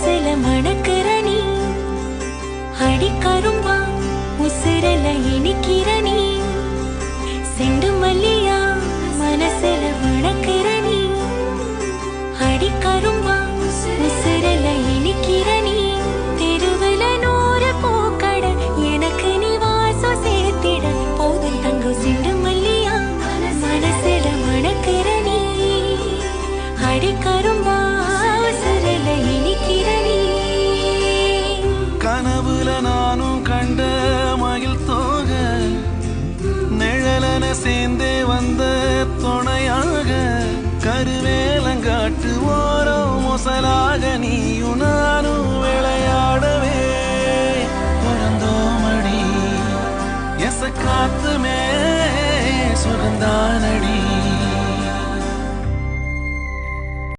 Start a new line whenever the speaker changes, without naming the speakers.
மனசுல மணக்கிற நீ அடிக்கரும்பா உசுரல இனிக்கிற நீ செண்டு மல்லியா மனசுல மணக்கிற நீ அடிக்கரும்பா உசுரல இனிக்கிற நீ தெருவுல 100 பூக்கட எனக்கு நீ வாசம் சேர்த்திட போதும் தங்கம் செண்டு மல்லியா மனசுல மணக்கிற நீ அடிக்கரும்பா உசுரல இனிக்கிற நீ
கனவுல நானும் கண்ட மயில் தோக நிழலன சேர்ந்தே வந்த துணையாக கருவேலங்காட்டு ஓரம் மொசலாக நீயும் நானும் விளையாடவே பிறந்தோமடி எச காத்துமே சுகந்தானடி